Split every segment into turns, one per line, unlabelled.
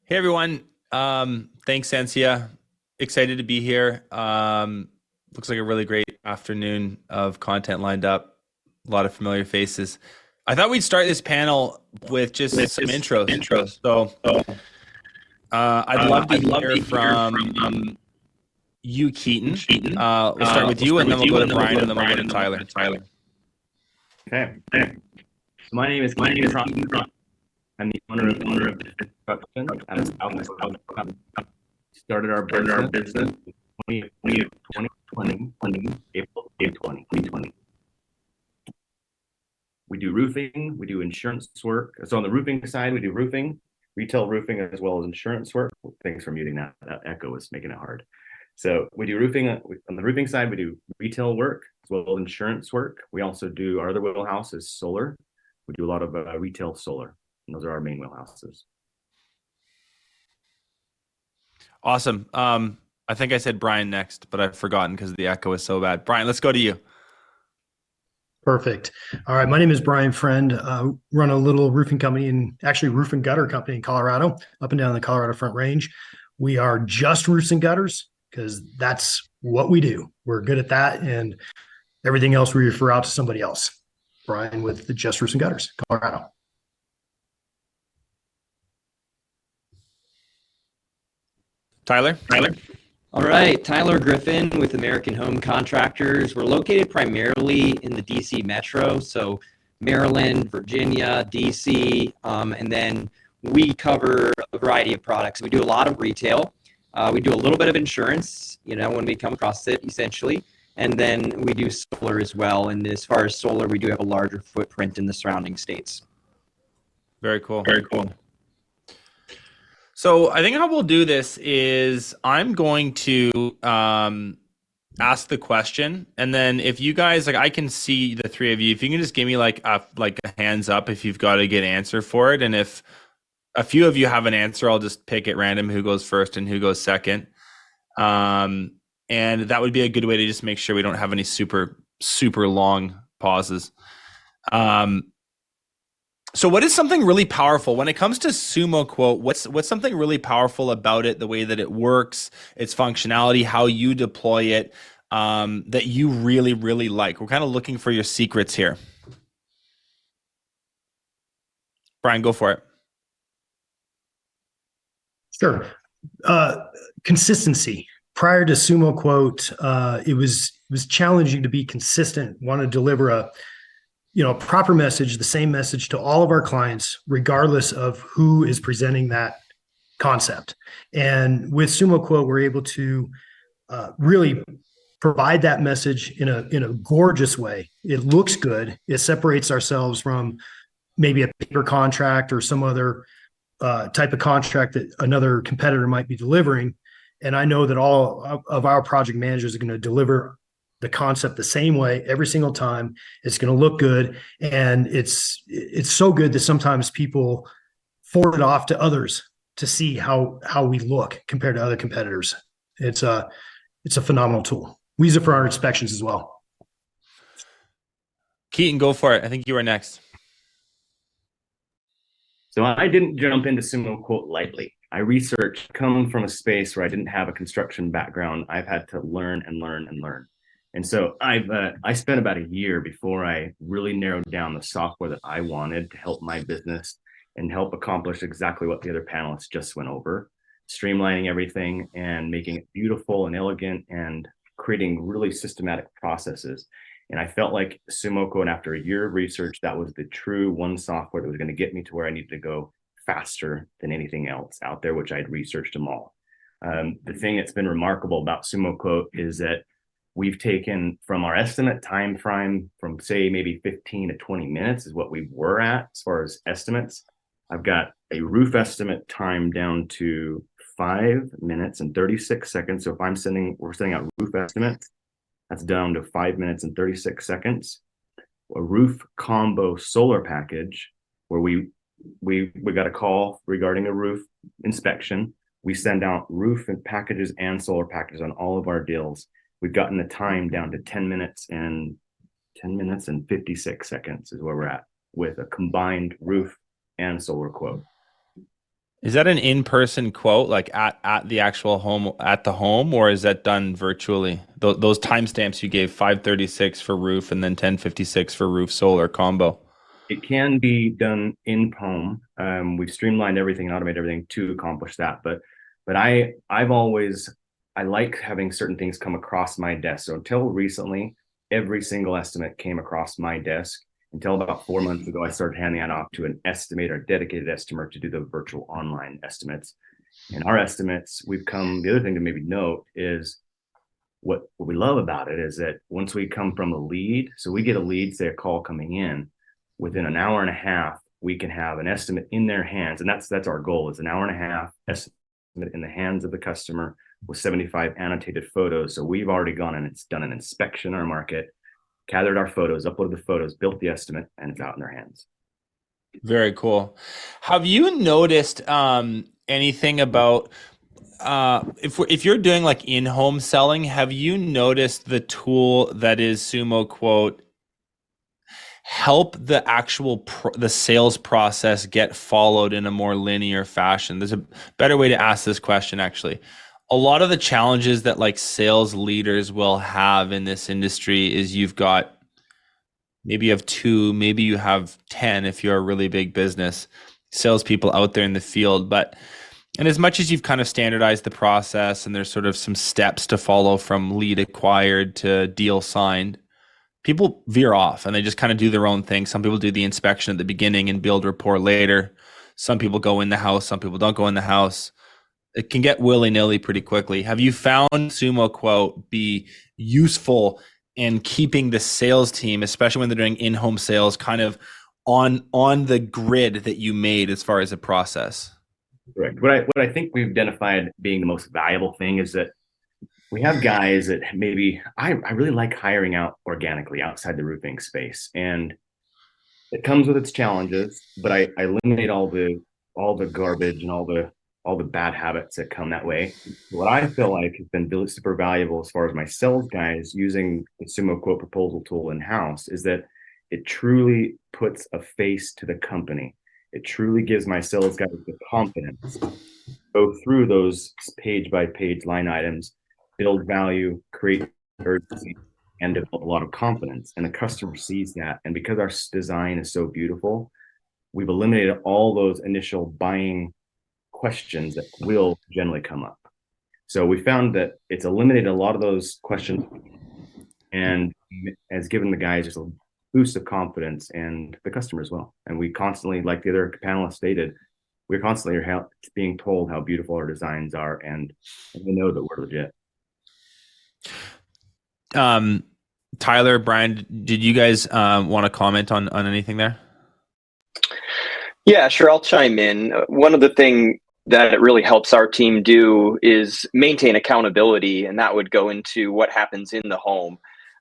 Hey everyone. Thanks, Ansia. Excited to be here. Looks like a really great afternoon of content lined up. A lot of familiar faces. I thought we'd start this panel with just some intros. So I'd love to hear from you, Keaton. We'll start with you, and then we'll go to Brian, and then we'll go to Tyler.
Okay. So my name is Keaton. I'm the owner of construction. Started our business in 2020, April 2020. We do roofing, we do insurance work. So on the roofing side, we do roofing, retail roofing, as well as insurance work. Thanks for muting that. That echo is making it hard. So we do roofing. On the roofing side, we do retail work as well as insurance work. We also do, our other wheelhouse is solar. We do a lot of retail solar. And those are our main wheelhouses.
Awesome. I think I said Brian next, but I've forgotten because the echo is so bad. Brian, let's go to you.
Perfect. All right. My name is Brian Friend. Run a little roofing company and actually roof and gutter company in Colorado, up and down the Colorado Front Range. We are just roofs and gutters because that's what we do. We're good at that, and everything else we refer out to somebody else. Brian with the Just Roofs and Gutters, Colorado.
Tyler.
All right, Tyler Griffin with American Home Contractors. We're located primarily in the DC metro, so Maryland, Virginia, DC, and then we cover a variety of products. We do a lot of retail. We do a little bit of insurance, when we come across it, essentially. And then we do solar as well. And as far as solar, we do have a larger footprint in the surrounding states.
Very cool. So I think how we'll do this is I'm going to ask the question, and then if you guys I can see the three of you. If you can just give me like a hands up if you've got a good answer for it, and if a few of you have an answer, I'll just pick at random who goes first and who goes second. And that would be a good way to just make sure we don't have any super long pauses. So what is something really powerful when it comes to SumoQuote? What's something really powerful about it, the way that it works, its functionality, how you deploy it, that you really, really like? We're kind of looking for your secrets here. Brian, go for it.
Sure. Consistency. Prior to SumoQuote, it was challenging to be consistent, want to deliver a proper message, the same message to all of our clients, regardless of who is presenting that concept. And with SumoQuote, we're able to really provide that message in a gorgeous way. It looks good. It separates ourselves from maybe a paper contract or some other type of contract that another competitor might be delivering. And I know that all of our project managers are going to deliver the concept the same way every single time. It's going to look good, and it's so good that sometimes people forward it off to others to see how we look compared to other competitors. It's a phenomenal tool. We use it for our inspections as well.
Keaton, go for it. I think you are next.
So I didn't jump into SumoQuote lightly. I researched, coming from a space where I didn't have a construction background. I've had to learn and learn and learn. And so I spent about a year before I really narrowed down the software that I wanted to help my business and help accomplish exactly what the other panelists just went over, streamlining everything and making it beautiful and elegant and creating really systematic processes. And I felt like SumoQuote, after a year of research, that was the true one software that was going to get me to where I needed to go faster than anything else out there, which I'd researched them all. The thing that's been remarkable about SumoQuote is that we've taken from our estimate time frame from, say, maybe 15 to 20 minutes is what we were at as far as estimates. I've got a roof estimate time down to 5 minutes and 36 seconds. So if we're sending out roof estimates, that's down to 5 minutes and 36 seconds. A roof combo solar package where we got a call regarding a roof inspection. We send out roof and packages and solar packages on all of our deals. We've gotten the time down to 10 minutes and 56 seconds is where we're at with a combined roof and solar quote.
Is that an in-person quote, like at the actual home, at the home, or is that done virtually? Those timestamps you gave, 536 for roof and then 1056 for roof solar combo.
It can be done in home. We've streamlined everything and automated everything to accomplish that. But I like having certain things come across my desk. So until recently, every single estimate came across my desk. Until about 4 months ago, I started handing that off to an estimator, a dedicated estimator to do the virtual online estimates. And our estimates, the other thing to maybe note is what we love about it is that once we come from a lead, so we get a lead, say a call coming in, within an hour and a half, we can have an estimate in their hands. And that's our goal, is an hour and a half estimate in the hands of the customer with 75 annotated photos. So we've already gone and it's done an inspection on our market, gathered our photos, uploaded the photos, built the estimate, and it's out in their hands.
Very cool. Have you noticed anything about if you're doing like in-home selling, have you noticed the tool that is SumoQuote help the actual the sales process get followed in a more linear fashion? There's a better way to ask this question, actually. A lot of the challenges that like sales leaders will have in this industry is maybe you have 2, maybe you have 10 if you're a really big business, salespeople out there in the field. And as much as you've kind of standardized the process and there's sort of some steps to follow from lead acquired to deal signed, people veer off and they just kind of do their own thing. Some people do the inspection at the beginning and build rapport later. Some people go in the house, some people don't go in the house. It can get willy-nilly pretty quickly. Have you found SumoQuote be useful in keeping the sales team, especially when they're doing in-home sales, kind of on the grid that you made as far as a process?
Correct. What I think we've identified being the most valuable thing is that we have guys that maybe I really like hiring out organically outside the roofing space, and it comes with its challenges. But I eliminate all the garbage and all the bad habits that come that way. What I feel like has been super valuable as far as my sales guys using the SumoQuote proposal tool in house is that it truly puts a face to the company. It truly gives my sales guys the confidence to go through those page by page line items, build value, create urgency, and develop a lot of confidence. And the customer sees that. And because our design is so beautiful, we've eliminated all those initial buying questions that will generally come up. So we found that it's eliminated a lot of those questions and has given the guys just a boost of confidence and the customer as well. And we constantly, like the other panelists stated, we're constantly being told how beautiful our designs are, and we know that we're legit.
Tyler, Brian, did you guys want to comment on anything there?
Yeah, sure. I'll chime in. One of the things that it really helps our team do is maintain accountability, and that would go into what happens in the home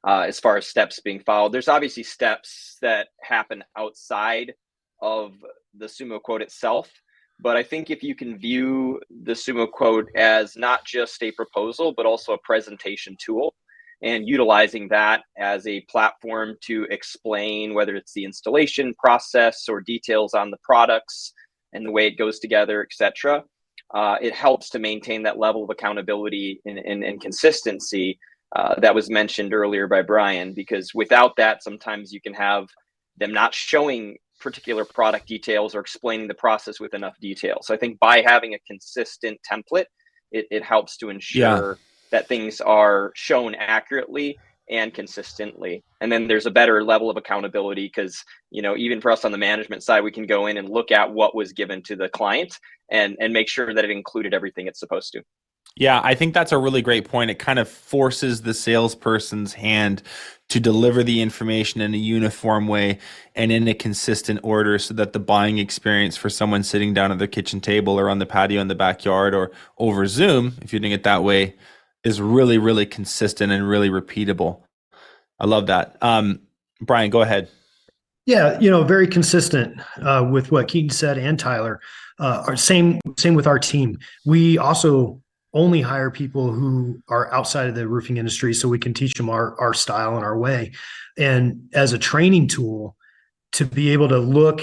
as far as steps being followed. There's obviously steps that happen outside of the SumoQuote itself, but I think if you can view the SumoQuote as not just a proposal, but also a presentation tool, and utilizing that as a platform to explain whether it's the installation process or details on the products and the way it goes together, etc. It helps to maintain that level of accountability and consistency that was mentioned earlier by Brian, because without that, sometimes you can have them not showing particular product details or explaining the process with enough detail. So I think by having a consistent template, it helps to ensure that things are shown accurately and consistently. And then there's a better level of accountability because, you know, even for us on the management side, we can go in and look at what was given to the client and make sure that it included everything it's supposed to.
Yeah, I think that's a really great point. It kind of forces the salesperson's hand to deliver the information in a uniform way and in a consistent order so that the buying experience for someone sitting down at their kitchen table or on the patio in the backyard or over Zoom, if you're doing it that way, is really, really consistent and really repeatable. I love that. Brian, go ahead.
Yeah, very consistent with what Keaton said and Tyler. Same with our team. We also only hire people who are outside of the roofing industry so we can teach them our style and our way. And as a training tool to be able to look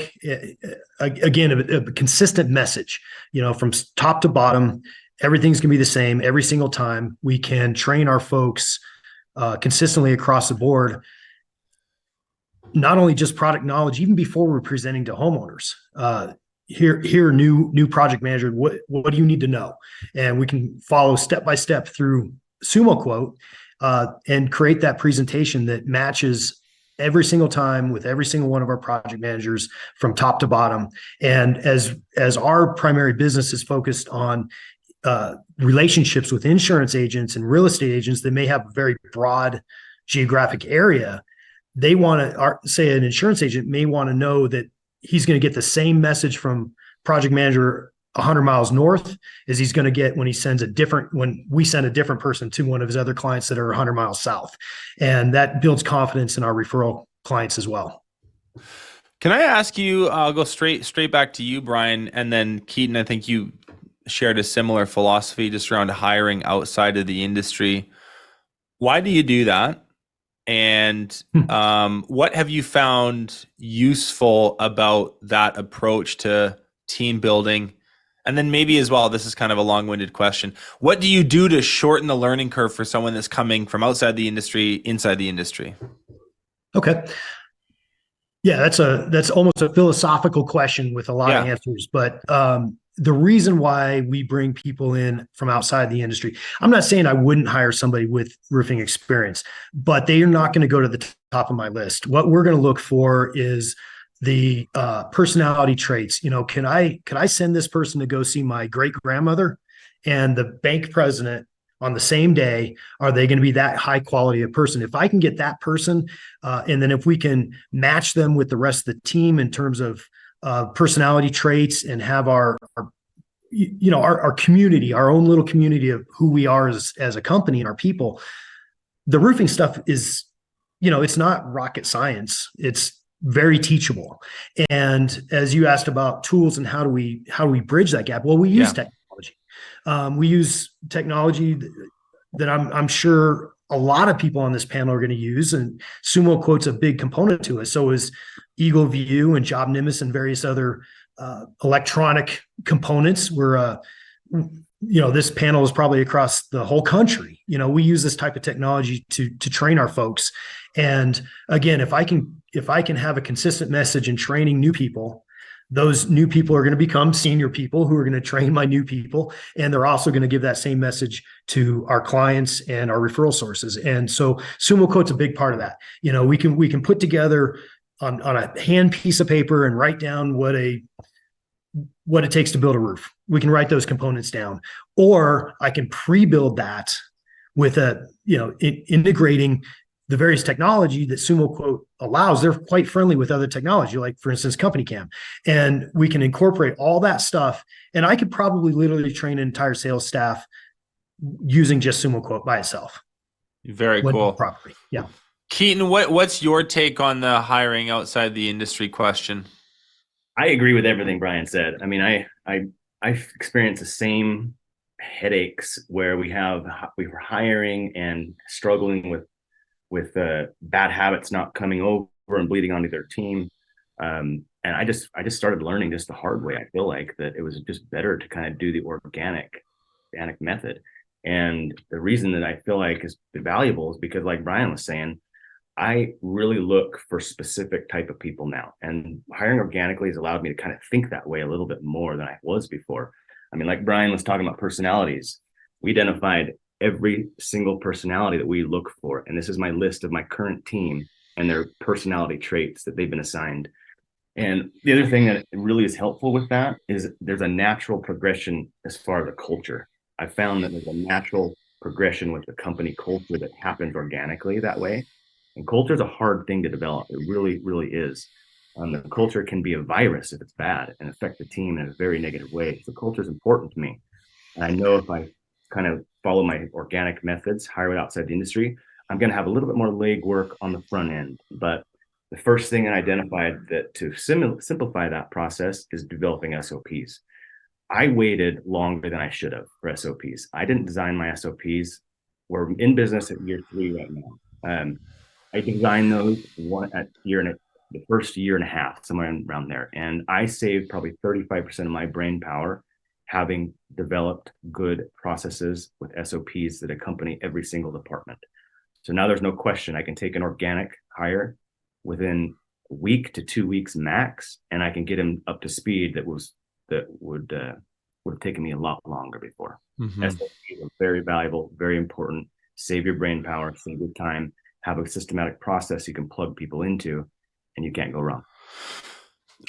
again, a consistent message, from top to bottom, everything's going to be the same every single time. We can train our folks consistently across the board, not only just product knowledge, even before we're presenting to homeowners. Here, new project manager, what do you need to know? And we can follow step by step through SumoQuote and create that presentation that matches every single time with every single one of our project managers from top to bottom. And as our primary business is focused on relationships with insurance agents and real estate agents that may have a very broad geographic area, they want to, say an insurance agent may want to know that he's going to get the same message from project manager 100 miles north as he's going to get when we send a different person to one of his other clients that are 100 miles south. And that builds confidence in our referral clients as well.
Can I ask you, I'll go straight back to you, Brian, and then Keaton, I think you shared a similar philosophy just around hiring outside of the industry. Why do you do that? And what have you found useful about that approach to team building? And then maybe as well, this is kind of a long-winded question, what do you do to shorten the learning curve for someone that's coming from outside the industry, inside the industry?
Okay. Yeah, that's almost a philosophical question with a lot of answers. But the reason why we bring people in from outside the industry, I'm not saying I wouldn't hire somebody with roofing experience, but they are not going to go to the top of my list. What we're going to look for is the personality traits. Can I send this person to go see my great grandmother and the bank president on the same day? Are they going to be that high quality of person? If I can get that person, and then if we can match them with the rest of the team in terms of personality traits and have our community, our own little community of who we are as a company and our people, the roofing stuff is, it's not rocket science. It's very teachable. And as you asked about tools and how do we bridge that gap? Well, we use technology. We use technology that I'm sure a lot of people on this panel are going to use, and SumoQuote's a big component to it. So is Eagle View and Job Nimbus and various other electronic components. This panel is probably across the whole country. We use this type of technology to train our folks. And again, if I can have a consistent message in training new people, those new people are going to become senior people who are going to train my new people. And they're also going to give that same message to our clients and our referral sources. And so SumoQuote's a big part of that. We can put together on a hand piece of paper and write down what it takes to build a roof. We can write those components down, or I can pre-build that with integrating the various technology that SumoQuote allows. They're quite friendly with other technology, like for instance, Company Cam, and we can incorporate all that stuff. And I could probably literally train an entire sales staff using just SumoQuote by itself.
Very cool.
Properly. Yeah.
Keaton, what's your take on the hiring outside the industry question?
I agree with everything Brian said. I mean, I experienced the same headaches where we were hiring and struggling with bad habits not coming over and bleeding onto their team. And I just started learning just the hard way. I feel like that it was just better to kind of do the organic method. And the reason that I feel like is valuable is because, like Brian was saying, I really look for specific type of people now, and hiring organically has allowed me to kind of think that way a little bit more than I was before. I mean, like Brian was talking about personalities, we identified every single personality that we look for. And this is my list of my current team and their personality traits that they've been assigned. And the other thing that really is helpful with that is there's a natural progression as far as the culture. I found that there's a natural progression with the company culture that happens organically that way. And culture is a hard thing to develop. It really, really is. The culture can be a virus if it's bad and affect the team in a very negative way. So culture is important to me. And I know if I kind of follow my organic methods, hire it outside the industry, I'm going to have a little bit more legwork on the front end. But the first thing I identified that to simplify that process is developing SOPs. I waited longer than I should have for SOPs. I didn't design my SOPs. We're in business at year 3 right now. I designed those the first year and a half, somewhere around there. And I saved probably 35% of my brain power having developed good processes with SOPs that accompany every single department. So now there's no question I can take an organic hire within a week to 2 weeks max, and I can get him up to speed that would have taken me a lot longer before. SOPs are very valuable, very important. Save your brain power, save your time, have a systematic process you can plug people into, and you can't go wrong.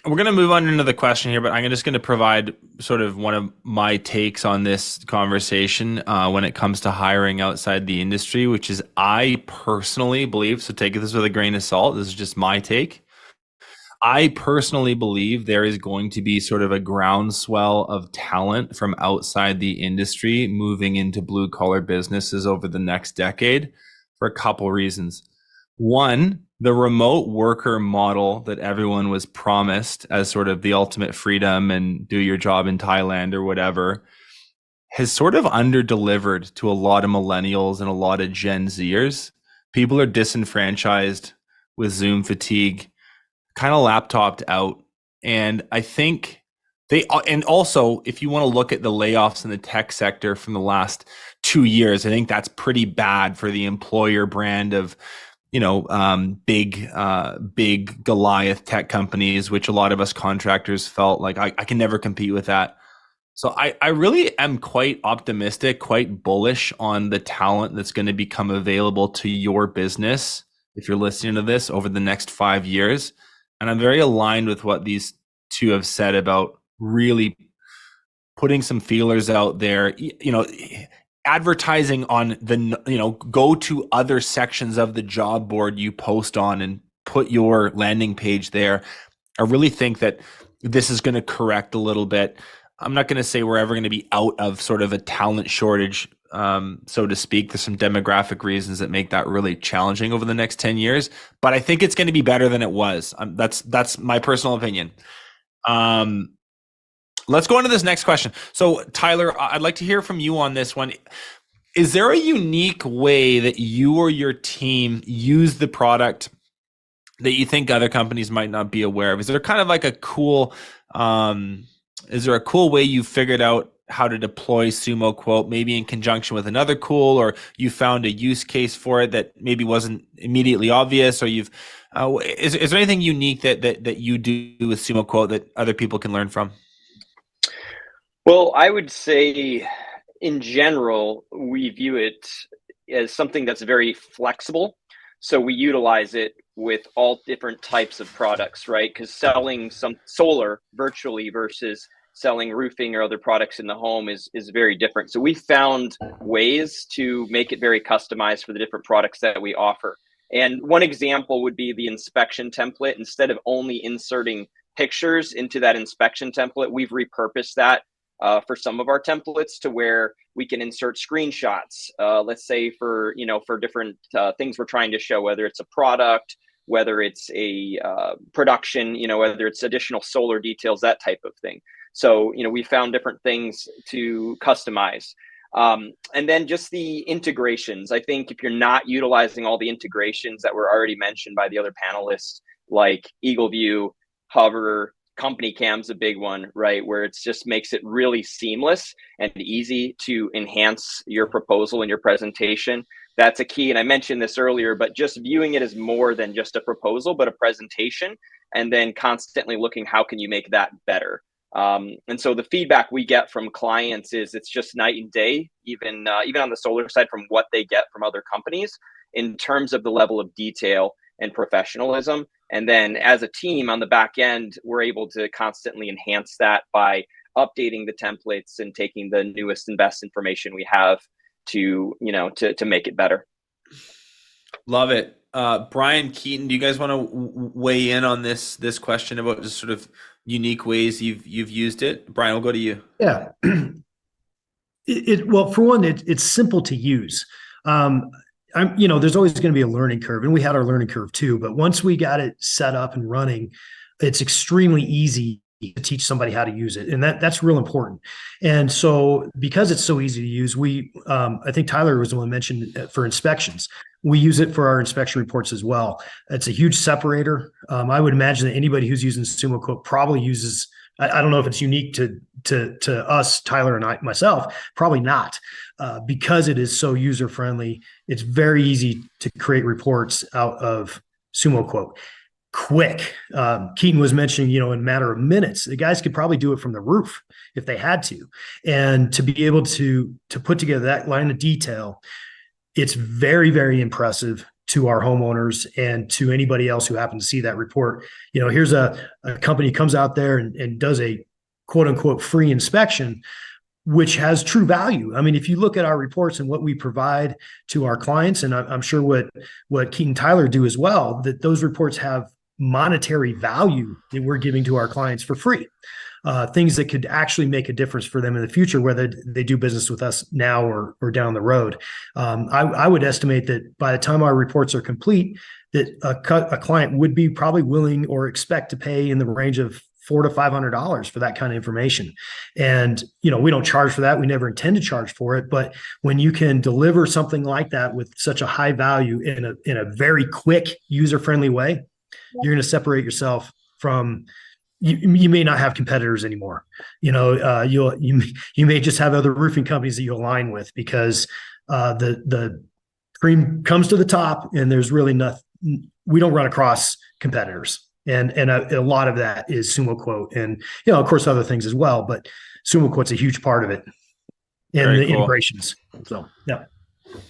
We're going to move on into the question here, but I'm just going to provide sort of one of my takes on this conversation when it comes to hiring outside the industry, which is I personally believe, so take this with a grain of salt, this is just my take. I personally believe there is going to be sort of a groundswell of talent from outside the industry moving into blue collar businesses over the next decade for a couple reasons. One, the remote worker model that everyone was promised as sort of the ultimate freedom and do your job in Thailand or whatever has sort of under-delivered to a lot of millennials and a lot of Gen Zers. People are disenfranchised with Zoom fatigue, kind of laptopped out. And I think and also if you want to look at the layoffs in the tech sector from the last 2 years, I think that's pretty bad for the employer brand of big Goliath tech companies, which a lot of us contractors felt like I can never compete with that. So I really am quite optimistic, quite bullish on the talent that's going to become available to your business if you're listening to this over the next 5 years. And I'm very aligned with what these two have said about really putting some feelers out there, advertising on the, go to other sections of the job board you post on and put your landing page there. I really think that this is going to correct a little bit. I'm not going to say we're ever going to be out of sort of a talent shortage, so to speak. There's some demographic reasons that make that really challenging over the next 10 years, but I think it's going to be better than it was. That's my personal opinion. Let's go into this next question. So Tyler, I'd like to hear from you on this one. Is there a unique way that you or your team use the product that you think other companies might not be aware of? Is there kind of like a cool, is there a cool way you figured out how to deploy SumoQuote, maybe in conjunction with another tool, or you found a use case for it that maybe wasn't immediately obvious, or is there anything unique that you do with SumoQuote that other people can learn from?
Well, I would say in general, we view it as something that's very flexible. So we utilize it with all different types of products, right? Because selling some solar virtually versus selling roofing or other products in the home is very different. So we found ways to make it very customized for the different products that we offer. And one example would be the inspection template. Instead of only inserting pictures into that inspection template, we've repurposed that for some of our templates to where we can insert screenshots, let's say for different things we're trying to show, whether it's a product, whether it's a production, whether it's additional solar details, that type of thing. So, we found different things to customize. And then just the integrations. I think if you're not utilizing all the integrations that were already mentioned by the other panelists, like Eagle View, Hover, Company Cam's a big one, right? Where it just makes it really seamless and easy to enhance your proposal and your presentation. That's a key. And I mentioned this earlier, but just viewing it as more than just a proposal, but a presentation, and then constantly looking, how can you make that better? And so the feedback we get from clients is it's just night and day, even on the solar side, from what they get from other companies in terms of the level of detail and professionalism. And then as a team on the back end, we're able to constantly enhance that by updating the templates and taking the newest and best information we have to make it better.
Love it. Brian, Keaton, do you guys want to weigh in on this question about just sort of unique ways you've used it? Brian, we'll go to you.
Yeah. Well, for one, it's simple to use. There's always going to be a learning curve, and we had our learning curve too. But once we got it set up and running, it's extremely easy to teach somebody how to use it, and that's real important. And so, because it's so easy to use, I think Tyler was the one mentioned for inspections. We use it for our inspection reports as well. It's a huge separator. I would imagine that anybody who's using SumoQuote probably uses. I don't know if it's unique to us, Tyler and myself. Probably not, because it is so user friendly. It's very easy to create reports out of SumoQuote. Quick. Keaton was mentioning, in a matter of minutes, the guys could probably do it from the roof if they had to. And to be able to put together that line of detail, it's very, very impressive to our homeowners and to anybody else who happens to see that report. Here's a company comes out there and does a quote unquote free inspection, which has true value. I mean, if you look at our reports and what we provide to our clients, and I'm sure what Keaton and Tyler do as well, that those reports have monetary value that we're giving to our clients for free. Things that could actually make a difference for them in the future, whether they do business with us now or down the road. I would estimate that by the time our reports are complete, that a client would be probably willing or expect to pay in the range of $400 to $500 for that kind of information. And, we don't charge for that. We never intend to charge for it. But when you can deliver something like that with such a high value in a very quick, user-friendly way, you're going to separate yourself from. You may not have competitors anymore. You may just have other roofing companies that you align with, because the cream comes to the top, and there's really nothing. We don't run across competitors, and a lot of that is SumoQuote, and of course other things as well. But SumoQuote's a huge part of it, and
Very
the
cool.
integrations. So yeah.
Can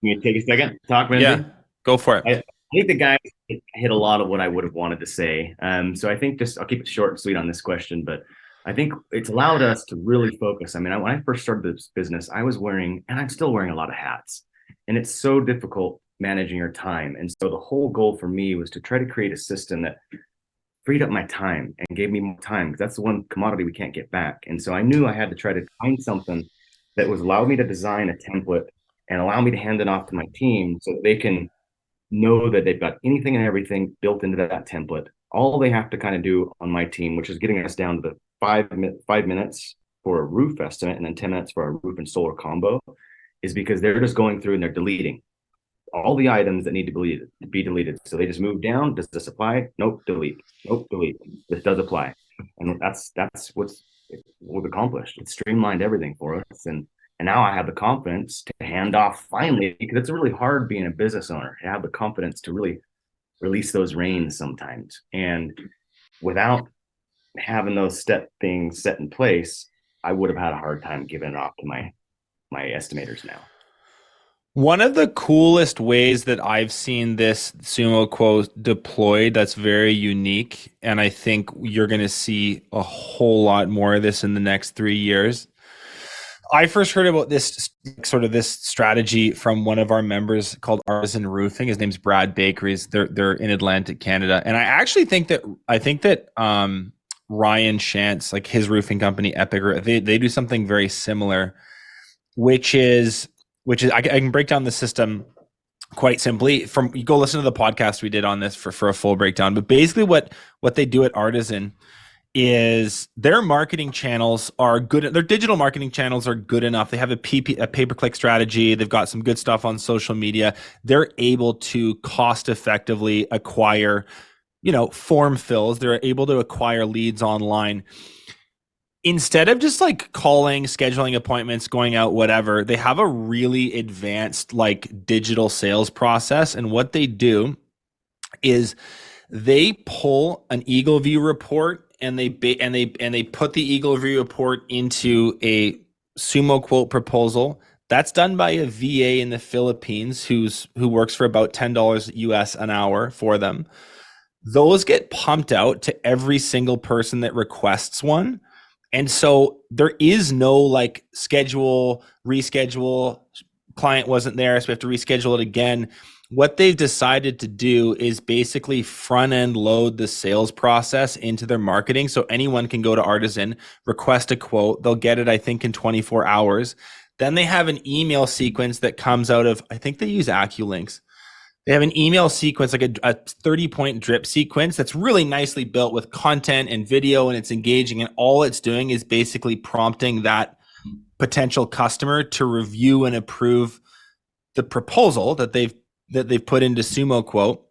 you take a second? Talk, Lindsay?
Yeah, go for it.
I think the guys hit a lot of what I would have wanted to say. So I think I'll keep it short and sweet on this question, but I think it's allowed us to really focus. I mean, when I first started this business, I was wearing, and I'm still wearing, a lot of hats, and it's so difficult managing your time. And so the whole goal for me was to try to create a system that freed up my time and gave me more time, because that's the one commodity we can't get back. And so I knew I had to try to find something that was allow me to design a template and allow me to hand it off to my team so that they can know that they've got anything and everything built into that template. All they have to kind of do on my team, which is getting us down to the 5 minutes for a roof estimate and then 10 minutes for a roof and solar combo, is because they're just going through and they're deleting all the items that need to be deleted. So they just move down. Does this apply? Nope, delete. Nope, delete. This does apply. And that's what we've accomplished. It's streamlined everything for us. And now I have the confidence to hand off finally, because it's really hard being a business owner, to have the confidence to really release those reins sometimes. And without having those things set in place, I would have had a hard time giving it off to my estimators now.
One of the coolest ways that I've seen this SumoQuote deployed that's very unique, and I think you're going to see a whole lot more of this in the next 3 years. I first heard about this strategy from one of our members called Artisan Roofing. His name's Brad Bakery. They're in Atlantic Canada, and I actually think that Ryan Shantz, like his roofing company, Epic, they do something very similar, which is I can break down the system quite simply. You go listen to the podcast we did on this for a full breakdown. But basically, what they do at Artisan is their marketing channels are good. Their digital marketing channels are good enough. They have a pay-per-click strategy. They've got some good stuff on social media. They're able to cost effectively acquire, form fills. They're able to acquire leads online. Instead of just like calling, scheduling appointments, going out, whatever, they have a really advanced like digital sales process. And what they do is they pull an Eagle View report and they put the Eagle View report into a SumoQuote proposal. That's done by a VA in the Philippines who works for about $10 US an hour for them. Those get pumped out to every single person that requests one. And so there is no like schedule, reschedule, client wasn't there, so we have to reschedule it again. What they've decided to do is basically front end load the sales process into their marketing. So anyone can go to Artisan, request a quote. They'll get it, I think, in 24 hours. Then they have an email sequence that comes out of, I think they use AccuLinks. They have an email sequence, like a 30-point drip sequence that's really nicely built with content and video, and it's engaging. And all it's doing is basically prompting that potential customer to review and approve the proposal that they've put into SumoQuote,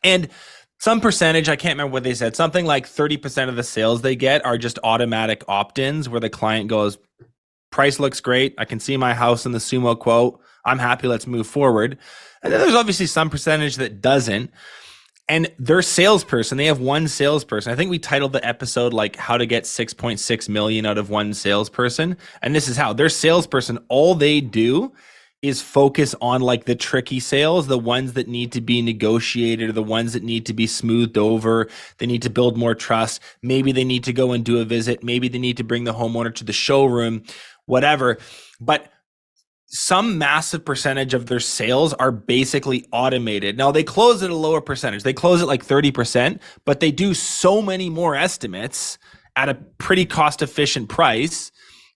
and some percentage, I can't remember what they said, something like 30% of the sales they get are just automatic opt-ins where the client goes, price looks great, I can see my house in the SumoQuote, I'm happy, let's move forward. And then there's obviously some percentage that doesn't. And their salesperson, they have one salesperson. I think we titled the episode like how to get 6.6 million out of one salesperson. And this is how their salesperson, all they do is focus on like the tricky sales, the ones that need to be negotiated, or the ones that need to be smoothed over. They need to build more trust. Maybe they need to go and do a visit. Maybe they need to bring the homeowner to the showroom, whatever. But some massive percentage of their sales are basically automated. Now they close at a lower percentage. They close at like 30%, but they do so many more estimates at a pretty cost efficient price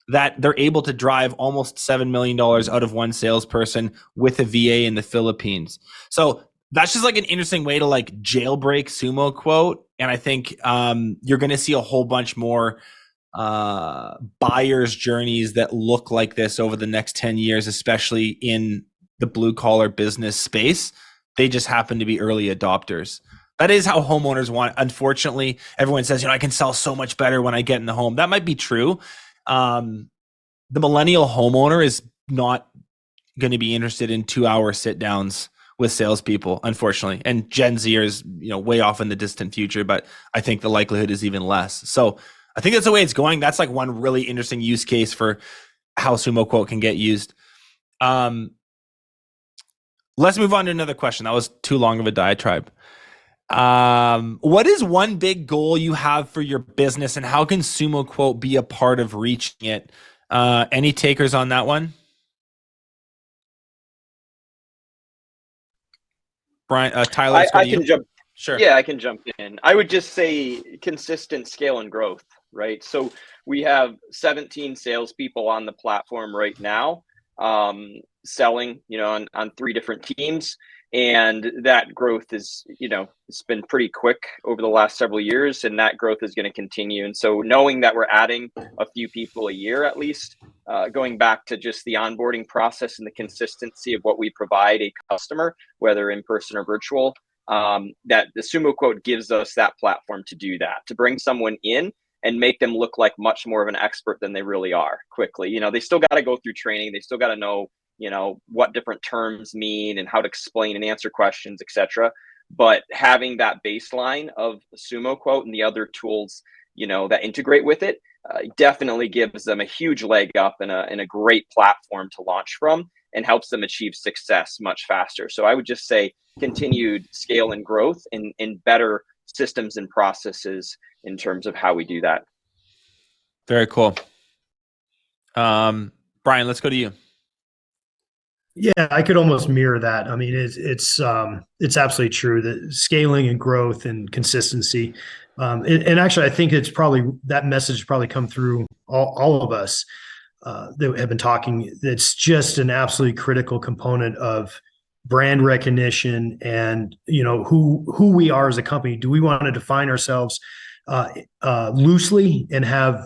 that they're able to drive almost $7 million out of one salesperson with a VA in the Philippines. So that's just like an interesting way to like jailbreak SumoQuote. And I think you're going to see a whole bunch more buyers' journeys that look like this over the next 10 years, especially in the blue collar business space. They just happen to be early adopters. That is how homeowners want. Unfortunately, everyone says, I can sell so much better when I get in the home. That might be true. The millennial homeowner is not going to be interested in 2-hour sit downs with salespeople, unfortunately. And Gen Z is, way off in the distant future, but I think the likelihood is even less. So I think that's the way it's going. That's like one really interesting use case for how SumoQuote can get used. Let's move on to another question. That was too long of a diatribe. What is one big goal you have for your business, and how can SumoQuote be a part of reaching it? Any takers on that one? Brian, Tyler,
I can jump.
Sure.
Yeah, I can jump in. I would just say consistent scale and growth, right? So we have 17 salespeople on the platform right now, selling, on 3 different teams. And that growth is, it's been pretty quick over the last several years, and that growth is going to continue. And so knowing that we're adding a few people a year, at least, going back to just the onboarding process and the consistency of what we provide a customer, whether in person or virtual, that the SumoQuote gives us that platform to do that, to bring someone in and make them look like much more of an expert than they really are quickly. They still got to go through training. They still got to know, what different terms mean and how to explain and answer questions, etc. But having that baseline of SumoQuote and the other tools, that integrate with it, definitely gives them a huge leg up and a great platform to launch from, and helps them achieve success much faster. So I would just say continued scale and growth in better systems and processes in terms of how we do that.
Very cool. Brian, let's go to you.
Yeah, I could almost mirror that. I mean, it's absolutely true that scaling and growth and consistency. And actually, I think it's probably that message probably come through all of us that have been talking. It's just an absolutely critical component of brand recognition and who we are as a company. Do we want to define ourselves loosely and have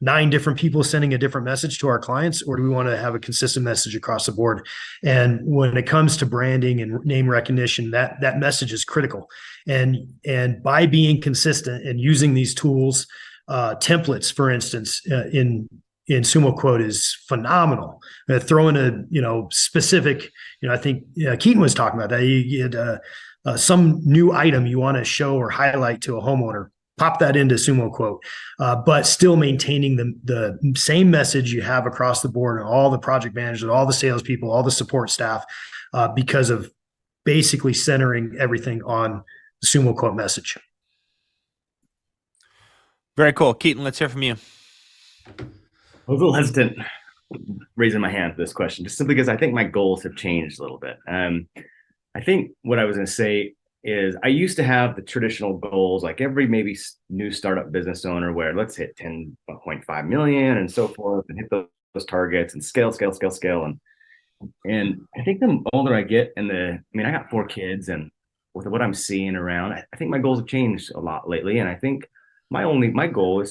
9 different people sending a different message to our clients, or do we want to have a consistent message across the board? And when it comes to branding and name recognition, that message is critical. And by being consistent and using these tools, templates, for instance, in SumoQuote is phenomenal. Throwing a specific, I think Keaton was talking about that. You get some new item you want to show or highlight to a homeowner. Pop that into SumoQuote, but still maintaining the same message you have across the board, and all the project managers, all the salespeople, all the support staff, because of basically centering everything on the SumoQuote message.
Very cool. Keaton, let's hear from you.
I was a little hesitant raising my hand for this question, just simply because I think my goals have changed a little bit. I think what I was going to say is I used to have the traditional goals, like every maybe new startup business owner, where let's hit 10.5 million and so forth, and hit those targets and scale. And I think the older I get, I got 4 kids, and with what I'm seeing around, I think my goals have changed a lot lately. And I think my goal is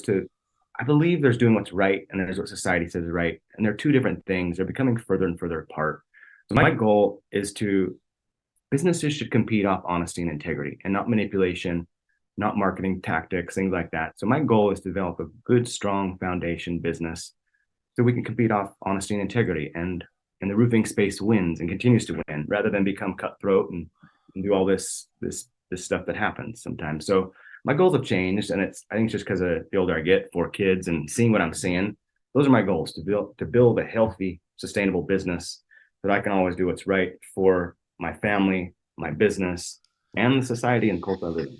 I believe there's doing what's right and there's what society says is right. And they're 2 different things. They're becoming further and further apart. So my goal is businesses should compete off honesty and integrity and not manipulation, not marketing tactics, things like that. So my goal is to develop a good, strong foundation business so we can compete off honesty and integrity, and the roofing space wins and continues to win rather than become cutthroat and do all this stuff that happens sometimes. So my goals have changed, and I think it's just because of the older I get, 4 kids, and seeing what I'm seeing. Those are my goals, to build a healthy, sustainable business that I can always do what's right for my family, my business, and the society and culture I live in.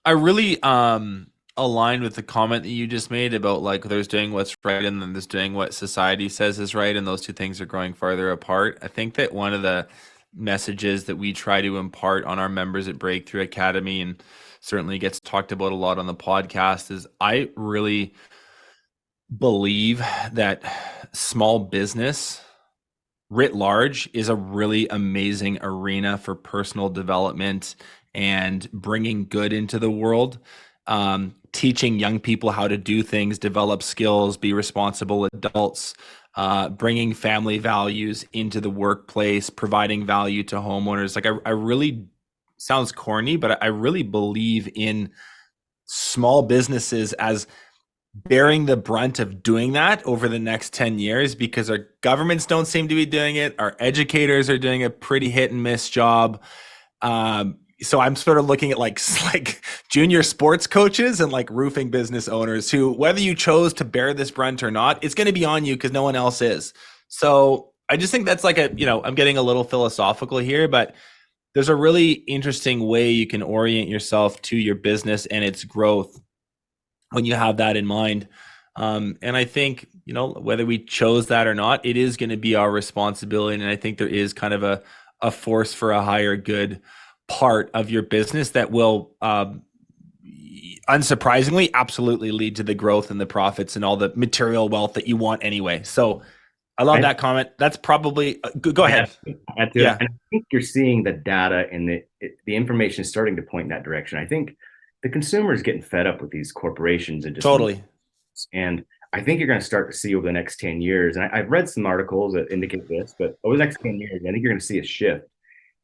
I really aligned with the comment that you just made about like there's doing what's right and then there's doing what society says is right, and those two things are growing farther apart. I think that one of the messages that we try to impart on our members at Breakthrough Academy, and certainly gets talked about a lot on the podcast, is I really believe that small business writ large is a really amazing arena for personal development and bringing good into the world, teaching young people how to do things, develop skills, be responsible adults, bringing family values into the workplace, providing value to homeowners. Like I really, sounds corny, but I really believe in small businesses as bearing the brunt of doing that over the next 10 years, because our governments don't seem to be doing it. Our educators are doing a pretty hit and miss job. So I'm sort of looking at like junior sports coaches and like roofing business owners who, whether you chose to bear this brunt or not, it's going to be on you because no one else is. So I just think that's like I'm getting a little philosophical here, but there's a really interesting way you can orient yourself to your business and its growth when you have that in mind. And I think, whether we chose that or not, it is going to be our responsibility. And I think there is kind of a force for a higher good part of your business that will, unsurprisingly, absolutely lead to the growth and the profits and all the material wealth that you want anyway. So I love that comment. That's probably, go ahead.
Yeah. And I think you're seeing the data and the information is starting to point in that direction. I think the consumer is getting fed up with these corporations and just
totally.
And I think you're going to start to see over the next 10 years, and I've read some articles that indicate this, but over the next 10 years, I think you're going to see a shift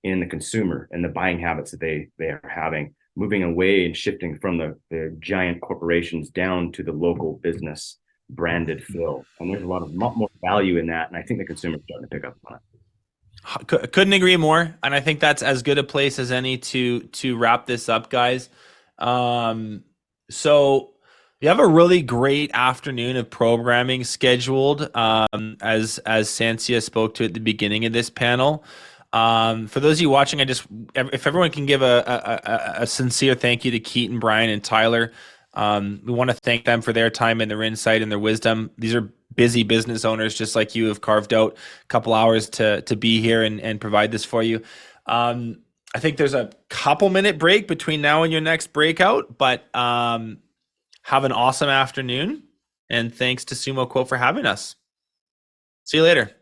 in the consumer and the buying habits that they are having, moving away and shifting from the giant corporations down to the local business branded fill. And there's a lot more value in that. And I think the consumer is starting to pick up on it.
Couldn't agree more. And I think that's as good a place as any to wrap this up, guys. So you have a really great afternoon of programming scheduled, as Sansia spoke to at the beginning of this panel. For those of you watching, if everyone can give a sincere thank you to Keaton, Brian, and Tyler. We want to thank them for their time and their insight and their wisdom. These are busy business owners just like you, have carved out a couple hours to be here and provide this for you. I think there's a couple minute break between now and your next breakout, but have an awesome afternoon. And thanks to SumoQuote for having us. See you later.